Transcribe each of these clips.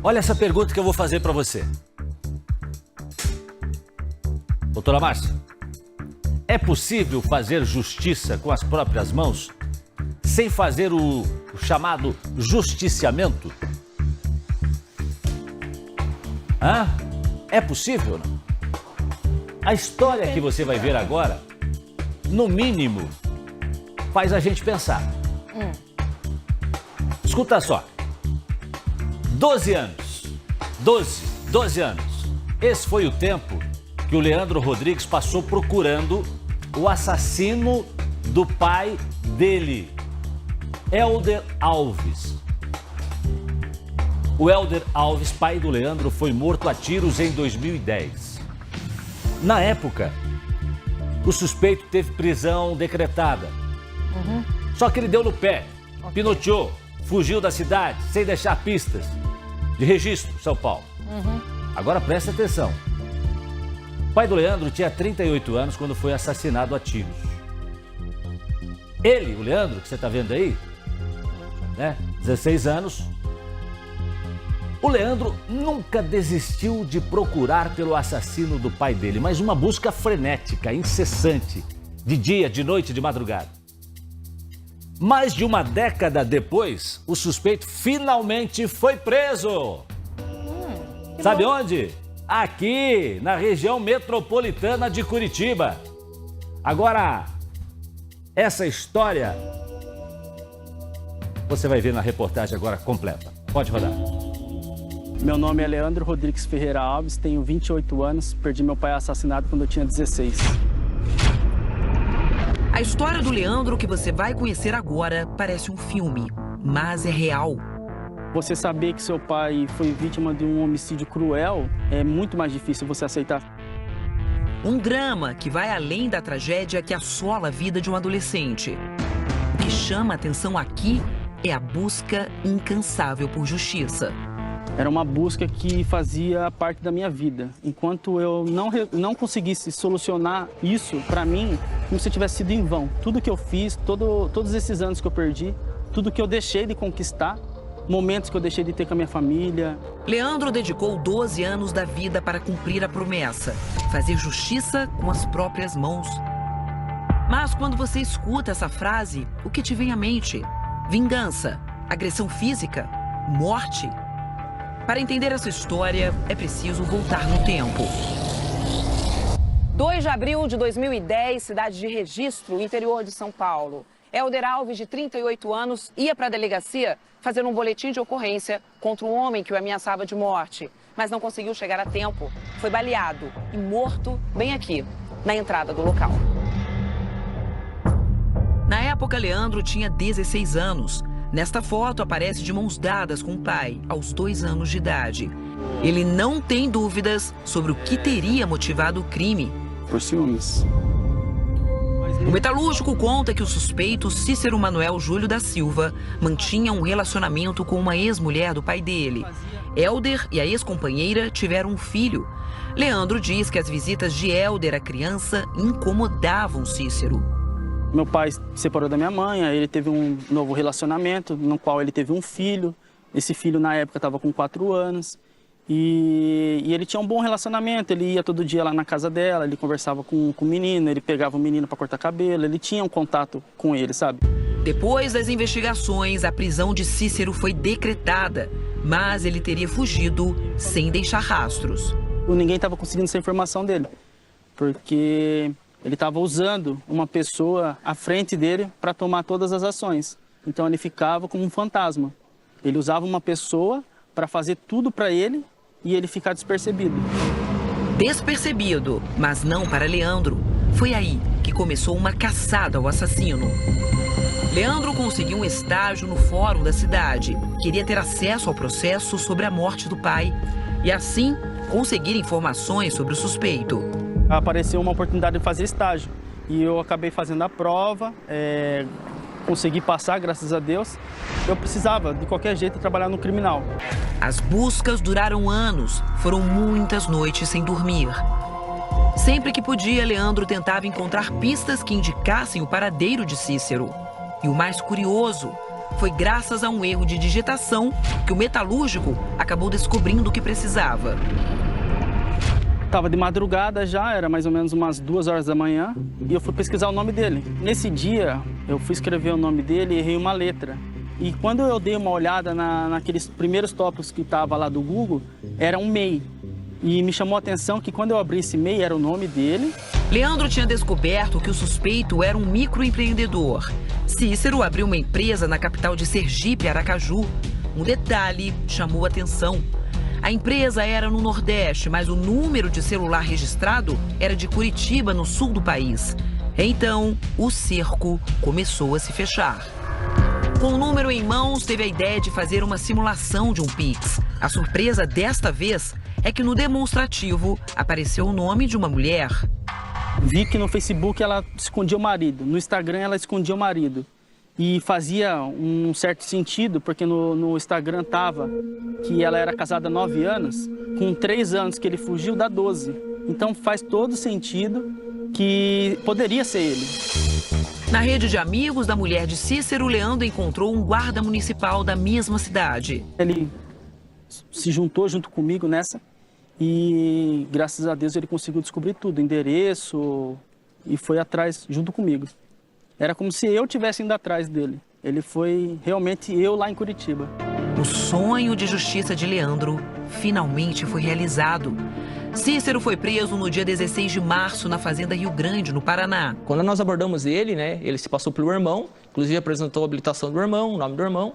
Olha essa pergunta que eu vou fazer para você. Doutora Márcia, é possível fazer justiça com as próprias mãos sem fazer o chamado justiciamento? Hã? É possível, não? A história que você vai ver agora, no mínimo, faz a gente pensar. Escuta só. 12 anos. 12 anos. Esse foi o tempo que o Leandro Rodrigues passou procurando o assassino do pai dele, Hélder Alves. O Hélder Alves, pai do Leandro, foi morto a tiros em 2010. Na época, o suspeito teve prisão decretada. Só que ele deu no pé, pinoteou, fugiu da cidade sem deixar pistas de registro, São Paulo. Agora presta atenção. O pai do Leandro tinha 38 anos quando foi assassinado a tiros. Ele, o Leandro, que você está vendo aí, né, 16 anos. O Leandro nunca desistiu de procurar pelo assassino do pai dele, mas uma busca frenética, incessante, de dia, de noite, de madrugada. Mais de uma década depois, o suspeito finalmente foi preso. Sabe onde? Aqui, na região metropolitana de Curitiba. Agora, essa história você vai ver na reportagem agora completa. Pode rodar. Meu nome é Leandro Rodrigues Ferreira Alves, tenho 28 anos, perdi meu pai assassinado quando eu tinha 16. A história do Leandro que você vai conhecer agora parece um filme, mas é real. Você saber que seu pai foi vítima de um homicídio cruel é muito mais difícil você aceitar. Um drama que vai além da tragédia que assola a vida de um adolescente. O que chama a atenção aqui é a busca incansável por justiça. Era uma busca que fazia parte da minha vida. Enquanto eu não conseguisse solucionar isso, para mim, como se tivesse sido em vão. Tudo que eu fiz, todos esses anos que eu perdi, tudo que eu deixei de conquistar, momentos que eu deixei de ter com a minha família. Leandro dedicou 12 anos da vida para cumprir a promessa, fazer justiça com as próprias mãos. Mas quando você escuta essa frase, o que te vem à mente? Vingança, agressão física, morte? Para entender essa história, é preciso voltar no tempo. 2 de abril de 2010, cidade de Registro, interior de São Paulo. Hélder Alves, de 38 anos, ia para a delegacia fazer um boletim de ocorrência contra um homem que o ameaçava de morte, mas não conseguiu chegar a tempo. Foi baleado e morto bem aqui, na entrada do local. Na época, Leandro tinha 16 anos. Nesta foto, aparece de mãos dadas com o pai, aos 2 anos de idade. Ele não tem dúvidas sobre o que teria motivado o crime. Por ciúmes. O metalúrgico conta que o suspeito, Cícero Manuel Júlio da Silva, mantinha um relacionamento com uma ex-mulher do pai dele. Hélder e a ex-companheira tiveram um filho. Leandro diz que as visitas de Hélder à criança incomodavam Cícero. Meu pai se separou da minha mãe, aí ele teve um novo relacionamento, no qual ele teve um filho. Esse filho, na época, estava com 4 anos. E ele tinha um bom relacionamento, ele ia todo dia lá na casa dela, ele conversava com o menino, ele pegava o menino para cortar cabelo, ele tinha um contato com ele, sabe? Depois das investigações, a prisão de Cícero foi decretada, mas ele teria fugido sem deixar rastros. Ninguém estava conseguindo essa informação dele, porque ele estava usando uma pessoa à frente dele para tomar todas as ações. Então ele ficava como um fantasma. Ele usava uma pessoa para fazer tudo para ele e ele ficar despercebido. Despercebido, mas não para Leandro. Foi aí que começou uma caçada ao assassino. Leandro conseguiu um estágio no fórum da cidade. Queria ter acesso ao processo sobre a morte do pai e assim conseguir informações sobre o suspeito. Apareceu uma oportunidade de fazer estágio e eu acabei fazendo a prova, consegui passar, graças a Deus. Eu precisava, de qualquer jeito, trabalhar no criminal. As buscas duraram anos, foram muitas noites sem dormir. Sempre que podia, Leandro tentava encontrar pistas que indicassem o paradeiro de Cícero. E o mais curioso, foi graças a um erro de digitação que o metalúrgico acabou descobrindo o que precisava. Estava de madrugada já, era mais ou menos umas 2 horas da manhã, e eu fui pesquisar o nome dele. Nesse dia, eu fui escrever o nome dele e errei uma letra. E quando eu dei uma olhada naqueles primeiros tópicos que estava lá do Google, era um MEI. E me chamou a atenção que quando eu abri esse MEI, era o nome dele. Leandro tinha descoberto que o suspeito era um microempreendedor. Cícero abriu uma empresa na capital de Sergipe, Aracaju. Um detalhe chamou a atenção. A empresa era no Nordeste, mas o número de celular registrado era de Curitiba, no sul do país. Então, o cerco começou a se fechar. Com o número em mãos, teve a ideia de fazer uma simulação de um Pix. A surpresa desta vez é que no demonstrativo apareceu o nome de uma mulher. Vi que no Facebook ela escondia o marido, no Instagram ela escondia o marido. E fazia um certo sentido, porque no Instagram estava que ela era casada há 9 anos, com 3 anos que ele fugiu, dá 12. Então faz todo sentido que poderia ser ele. Na rede de amigos da mulher de Cícero, Leandro encontrou um guarda municipal da mesma cidade. Ele se juntou junto comigo nessa e, graças a Deus, ele conseguiu descobrir tudo, endereço, e foi atrás junto comigo. Era como se eu tivesse indo atrás dele. Ele foi realmente eu lá em Curitiba. O sonho de justiça de Leandro finalmente foi realizado. Cícero foi preso no dia 16 de março na fazenda Rio Grande, no Paraná. Quando nós abordamos ele, ele se passou pelo irmão, inclusive apresentou a habilitação do irmão, o nome do irmão.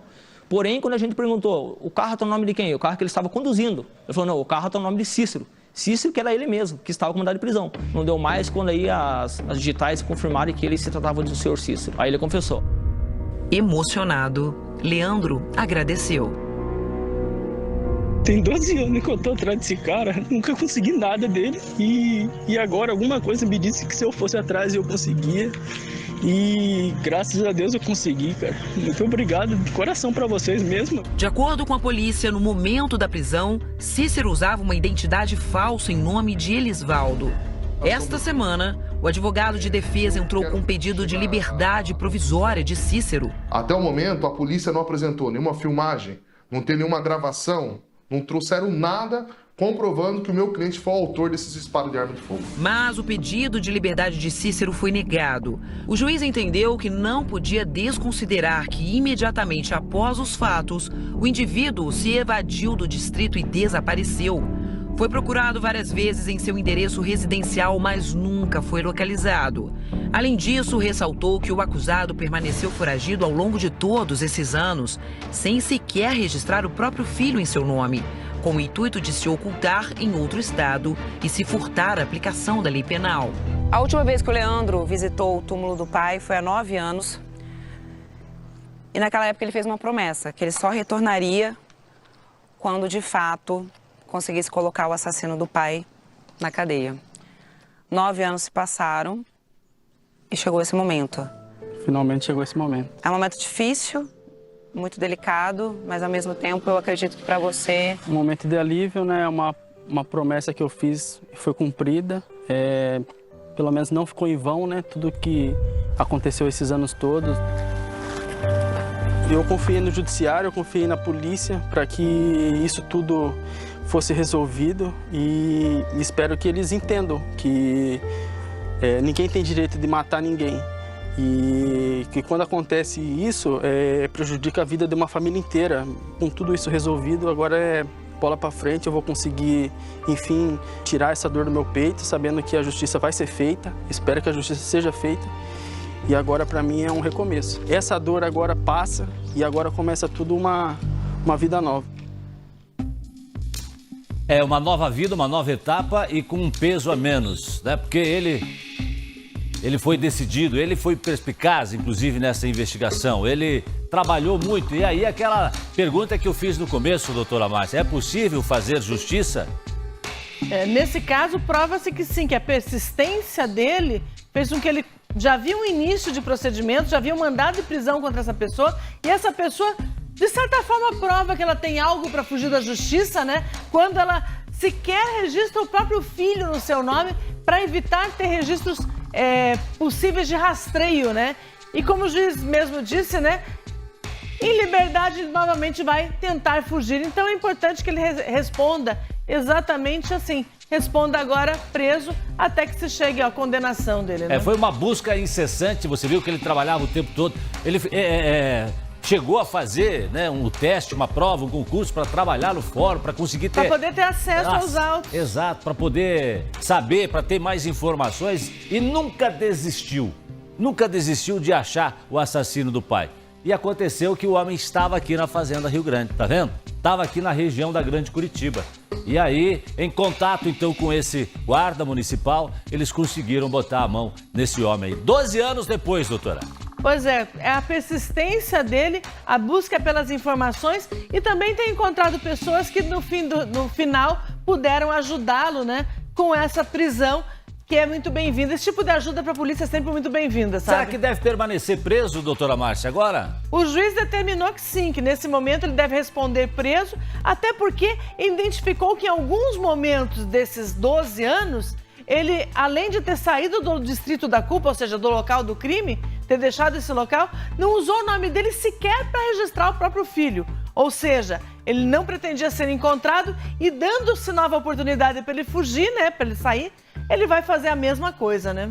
Porém, quando a gente perguntou, o carro está no nome de quem? O carro que ele estava conduzindo. Ele falou, não, o carro está no nome de Cícero. Cícero, que era ele mesmo, que estava com mandado de prisão. Não deu mais quando aí as digitais confirmaram que ele se tratava do senhor Cícero. Aí ele confessou. Emocionado, Leandro agradeceu. Tem 12 anos que eu tô atrás desse cara, nunca consegui nada dele. E agora alguma coisa me disse que se eu fosse atrás eu conseguia. E graças a Deus eu consegui, cara. Muito obrigado, de coração pra vocês mesmo. De acordo com a polícia, no momento da prisão, Cícero usava uma identidade falsa em nome de Elisvaldo. Esta semana, o advogado de defesa entrou com um pedido de liberdade provisória de Cícero. Até o momento, a polícia não apresentou nenhuma filmagem, não tem nenhuma gravação, não trouxeram nada comprovando que o meu cliente foi o autor desses disparos de arma de fogo. Mas o pedido de liberdade de Cícero foi negado. O juiz entendeu que não podia desconsiderar que imediatamente após os fatos, o indivíduo se evadiu do distrito e desapareceu. Foi procurado várias vezes em seu endereço residencial, mas nunca foi localizado. Além disso, ressaltou que o acusado permaneceu foragido ao longo de todos esses anos, sem sequer registrar o próprio filho em seu nome, com o intuito de se ocultar em outro estado e se furtar a aplicação da lei penal. A última vez que o Leandro visitou o túmulo do pai foi há 9 anos. E naquela época ele fez uma promessa, que ele só retornaria quando, de fato, conseguisse colocar o assassino do pai na cadeia. 9 anos se passaram e chegou esse momento. Finalmente chegou esse momento. É um momento difícil, muito delicado, mas ao mesmo tempo eu acredito que para você... Um momento de alívio, né? Uma promessa que eu fiz foi cumprida. Pelo menos não ficou em vão, né? Tudo que aconteceu esses anos todos. Eu confiei no judiciário, eu confiei na polícia para que isso tudo fosse resolvido e espero que eles entendam que ninguém tem direito de matar ninguém. E que quando acontece isso, prejudica a vida de uma família inteira. Com tudo isso resolvido, agora é bola para frente, eu vou conseguir, enfim, tirar essa dor do meu peito, sabendo que a justiça vai ser feita, espero que a justiça seja feita. E agora, para mim, é um recomeço. Essa dor agora passa e agora começa tudo uma vida nova. É uma nova vida, uma nova etapa e com um peso a menos, né? Porque ele foi decidido, ele foi perspicaz, inclusive, nessa investigação. Ele trabalhou muito. E aí, aquela pergunta que eu fiz no começo, doutora Márcia, é possível fazer justiça? Nesse caso, prova-se que sim, que a persistência dele fez com que ele já viu um início de procedimento, já viu um mandado de prisão contra essa pessoa, e essa pessoa, de certa forma, prova que ela tem algo para fugir da justiça, né? Quando ela sequer registra o próprio filho no seu nome para evitar ter registros possíveis de rastreio, né? E como o juiz mesmo disse, né? Em liberdade, ele novamente vai tentar fugir. Então é importante que ele responda exatamente assim. Responda agora preso até que se chegue à condenação dele, né? Foi uma busca incessante, você viu que ele trabalhava o tempo todo. Ele chegou a fazer, né, um teste, uma prova, um concurso para trabalhar no fórum, para conseguir ter... Para poder ter acesso aos autos. Exato, para poder saber, para ter mais informações e nunca desistiu. Nunca desistiu de achar o assassino do pai. E aconteceu que o homem estava aqui na Fazenda Rio Grande, tá vendo? Estava aqui na região da Grande Curitiba. E aí, em contato então com esse guarda municipal, eles conseguiram botar a mão nesse homem aí. 12 anos depois, doutora. Pois é a persistência dele, a busca pelas informações e também tem encontrado pessoas que no final puderam ajudá-lo, né, com essa prisão, que é muito bem-vinda. Esse tipo de ajuda para a polícia é sempre muito bem-vinda, sabe? Será que deve permanecer preso, doutora Márcia, agora? O juiz determinou que sim, que nesse momento ele deve responder preso, até porque identificou que em alguns momentos desses 12 anos, ele, além de ter saído do distrito da culpa, ou seja, do local do crime, ter deixado esse local, não usou o nome dele sequer para registrar o próprio filho. Ou seja, ele não pretendia ser encontrado e dando-se nova oportunidade para ele fugir, né, para ele sair, ele vai fazer a mesma coisa, né?